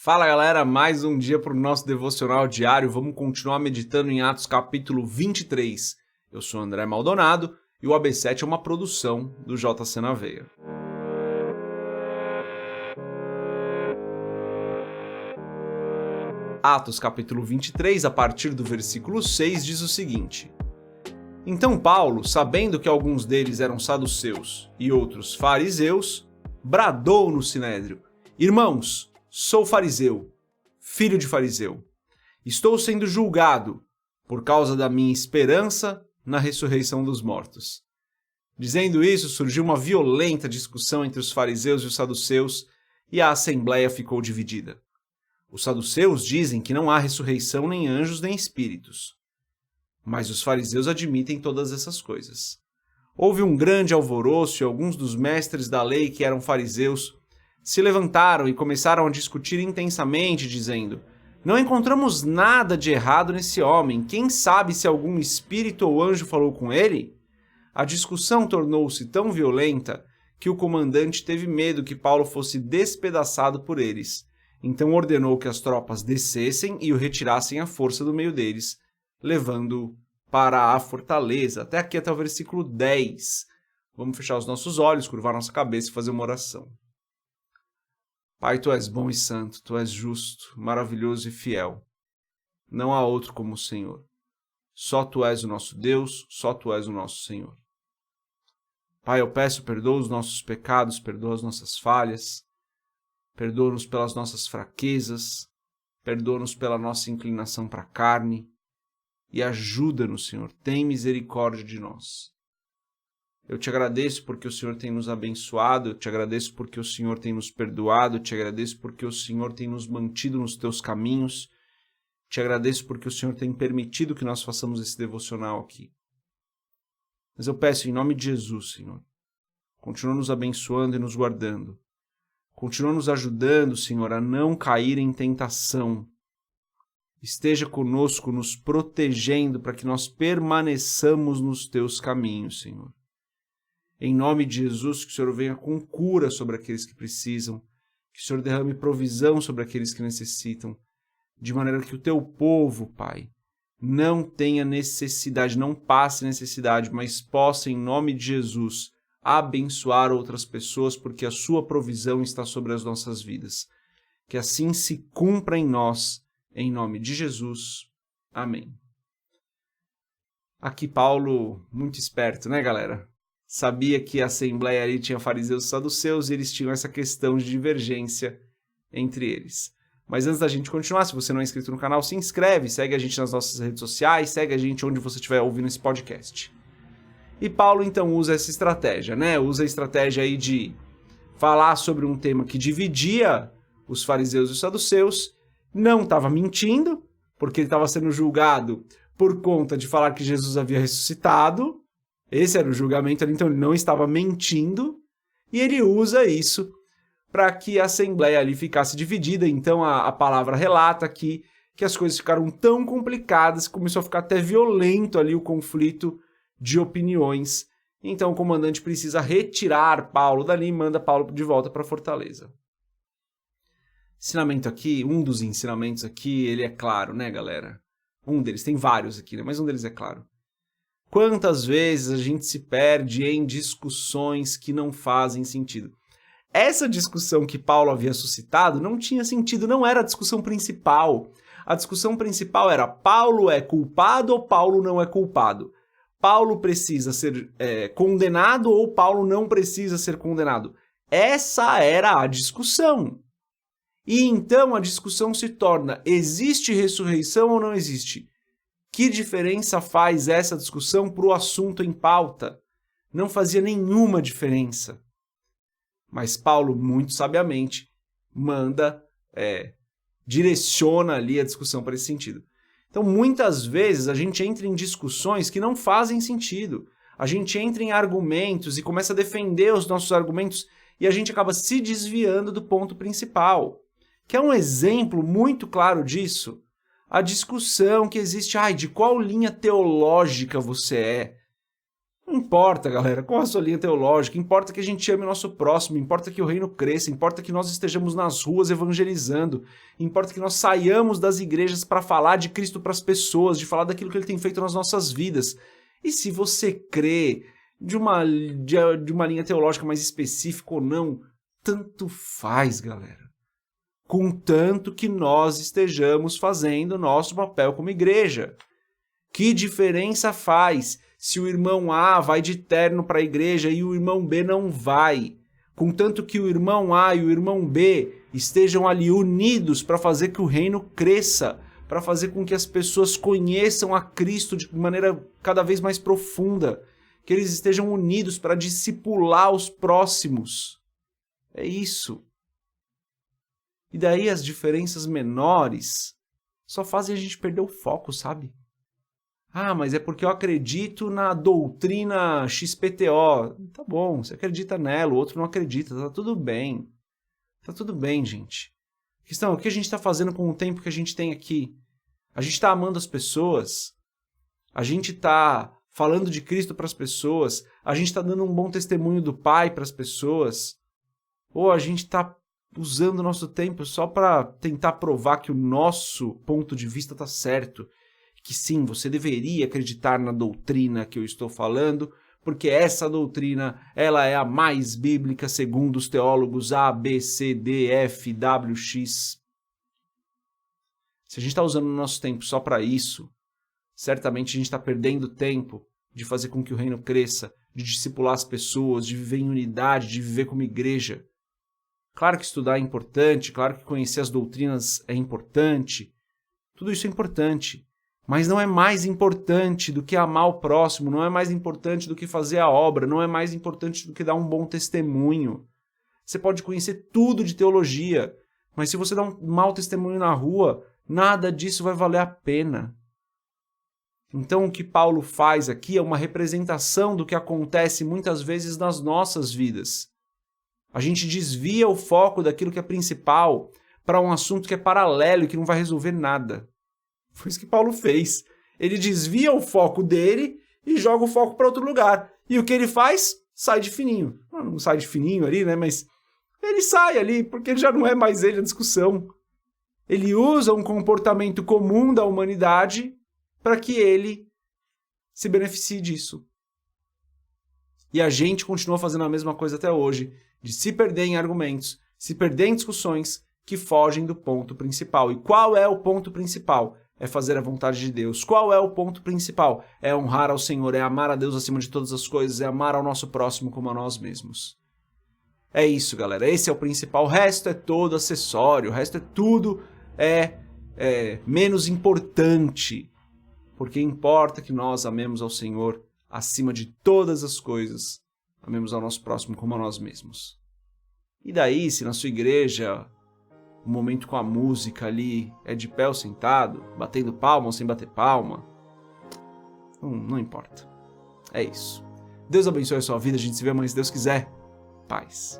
Fala galera, mais um dia para o nosso devocional diário. Vamos continuar meditando em Atos capítulo 23. Eu sou André Maldonado e o AB7 é uma produção do JC na Veia. Atos capítulo 23, a partir do versículo 6, diz o seguinte: Então Paulo, sabendo que alguns deles eram saduceus e outros fariseus, bradou no sinédrio: Irmãos, sou fariseu, filho de fariseu. Estou sendo julgado por causa da minha esperança na ressurreição dos mortos. Dizendo isso, surgiu uma violenta discussão entre os fariseus e os saduceus e a assembleia ficou dividida. Os saduceus dizem que não há ressurreição nem anjos nem espíritos. Mas os fariseus admitem todas essas coisas. Houve um grande alvoroço e alguns dos mestres da lei que eram fariseus se levantaram e começaram a discutir intensamente, dizendo: Não encontramos nada de errado nesse homem. Quem sabe se algum espírito ou anjo falou com ele? A discussão tornou-se tão violenta que o comandante teve medo que Paulo fosse despedaçado por eles. Então ordenou que as tropas descessem e o retirassem à força do meio deles, levando-o para a fortaleza. Até aqui, até o versículo 10. Vamos fechar os nossos olhos, curvar nossa cabeça e fazer uma oração. Pai, Tu és bom e santo, Tu és justo, maravilhoso e fiel. Não há outro como o Senhor. Só Tu és o nosso Deus, só Tu és o nosso Senhor. Pai, eu peço, perdoa os nossos pecados, perdoa as nossas falhas, perdoa-nos pelas nossas fraquezas, perdoa-nos pela nossa inclinação para a carne e ajuda-nos, Senhor, tem misericórdia de nós. Eu te agradeço porque o Senhor tem nos abençoado, eu te agradeço porque o Senhor tem nos perdoado, eu te agradeço porque o Senhor tem nos mantido nos teus caminhos, te agradeço porque o Senhor tem permitido que nós façamos esse devocional aqui. Mas eu peço em nome de Jesus, Senhor, continua nos abençoando e nos guardando. Continua nos ajudando, Senhor, a não cair em tentação. Esteja conosco, nos protegendo para que nós permaneçamos nos teus caminhos, Senhor. Em nome de Jesus, que o Senhor venha com cura sobre aqueles que precisam, que o Senhor derrame provisão sobre aqueles que necessitam, de maneira que o teu povo, Pai, não tenha necessidade, não passe necessidade, mas possa, em nome de Jesus, abençoar outras pessoas, porque a sua provisão está sobre as nossas vidas. Que assim se cumpra em nós, em nome de Jesus. Amém. Aqui Paulo, muito esperto, né, galera? Sabia que a assembleia ali tinha fariseus e saduceus e eles tinham essa questão de divergência entre eles. Mas antes da gente continuar, se você não é inscrito no canal, se inscreve, segue a gente nas nossas redes sociais, segue a gente onde você estiver ouvindo esse podcast. E Paulo então usa essa estratégia, né? Usa a estratégia aí de falar sobre um tema que dividia os fariseus e os saduceus, não estava mentindo, porque ele estava sendo julgado por conta de falar que Jesus havia ressuscitado. Esse era o julgamento ali, então ele não estava mentindo, e ele usa isso para que a assembleia ali ficasse dividida. Então a palavra relata aqui que as coisas ficaram tão complicadas que começou a ficar até violento ali o conflito de opiniões. Então o comandante precisa retirar Paulo dali e manda Paulo de volta para a fortaleza. Ensinamento aqui, um dos ensinamentos aqui, ele é claro, né, galera? Um deles, tem vários aqui, né? Mas um deles é claro. Quantas vezes a gente se perde em discussões que não fazem sentido? Essa discussão que Paulo havia suscitado não tinha sentido, não era a discussão principal. A discussão principal era: Paulo é culpado ou Paulo não é culpado? Paulo precisa ser condenado ou Paulo não precisa ser condenado? Essa era a discussão. E então a discussão se torna: existe ressurreição ou não existe? Que diferença faz essa discussão para o assunto em pauta? Não fazia nenhuma diferença. Mas Paulo, muito sabiamente, direciona ali a discussão para esse sentido. Então, muitas vezes, a gente entra em discussões que não fazem sentido. A gente entra em argumentos e começa a defender os nossos argumentos e a gente acaba se desviando do ponto principal. Que é um exemplo muito claro disso. A discussão que existe, de qual linha teológica você é? Não importa, galera, qual a sua linha teológica, importa que a gente ame o nosso próximo, importa que o reino cresça, importa que nós estejamos nas ruas evangelizando, importa que nós saiamos das igrejas para falar de Cristo para as pessoas, de falar daquilo que Ele tem feito nas nossas vidas. E se você crê de uma linha teológica mais específica ou não, tanto faz, galera. Contanto que nós estejamos fazendo o nosso papel como igreja. Que diferença faz se o irmão A vai de terno para a igreja e o irmão B não vai? Contanto que o irmão A e o irmão B estejam ali unidos para fazer que o reino cresça, para fazer com que as pessoas conheçam a Cristo de maneira cada vez mais profunda, que eles estejam unidos para discipular os próximos. É isso. E daí as diferenças menores só fazem a gente perder o foco, sabe? Ah, mas é porque eu acredito na doutrina XPTO. Tá bom, você acredita nela, o outro não acredita, tá tudo bem. Tá tudo bem, gente. A questão é o que a gente está fazendo com o tempo que a gente tem aqui. A gente está amando as pessoas, a gente está falando de Cristo para as pessoas, a gente está dando um bom testemunho do Pai para as pessoas, ou a gente está usando o nosso tempo só para tentar provar que o nosso ponto de vista está certo. Que sim, você deveria acreditar na doutrina que eu estou falando, porque essa doutrina ela é a mais bíblica segundo os teólogos A, B, C, D, F, W, X. Se a gente está usando o nosso tempo só para isso, certamente a gente está perdendo tempo de fazer com que o reino cresça, de discipular as pessoas, de viver em unidade, de viver como igreja. Claro que estudar é importante, claro que conhecer as doutrinas é importante, tudo isso é importante. Mas não é mais importante do que amar o próximo, não é mais importante do que fazer a obra, não é mais importante do que dar um bom testemunho. Você pode conhecer tudo de teologia, mas se você dá um mau testemunho na rua, nada disso vai valer a pena. Então o que Paulo faz aqui é uma representação do que acontece muitas vezes nas nossas vidas. A gente desvia o foco daquilo que é principal para um assunto que é paralelo e que não vai resolver nada. Foi isso que Paulo fez. Ele desvia o foco dele e joga o foco para outro lugar. E o que ele faz? Sai de fininho. Não sai de fininho ali, né? Mas ele sai ali, porque já não é mais ele a discussão. Ele usa um comportamento comum da humanidade para que ele se beneficie disso. E a gente continua fazendo a mesma coisa até hoje, de se perder em argumentos, se perder em discussões que fogem do ponto principal. E qual é o ponto principal? É fazer a vontade de Deus. Qual é o ponto principal? É honrar ao Senhor, é amar a Deus acima de todas as coisas, é amar ao nosso próximo como a nós mesmos. É isso, galera. Esse é o principal. O resto é todo acessório, o resto é tudo menos importante. Porque importa que nós amemos ao Senhor acima de todas as coisas. Amemos ao nosso próximo como a nós mesmos. E daí, se na sua igreja o momento com a música ali é de pé ou sentado, batendo palma ou sem bater palma, não importa. É isso. Deus abençoe a sua vida, a gente se vê amanhã se Deus quiser. Paz.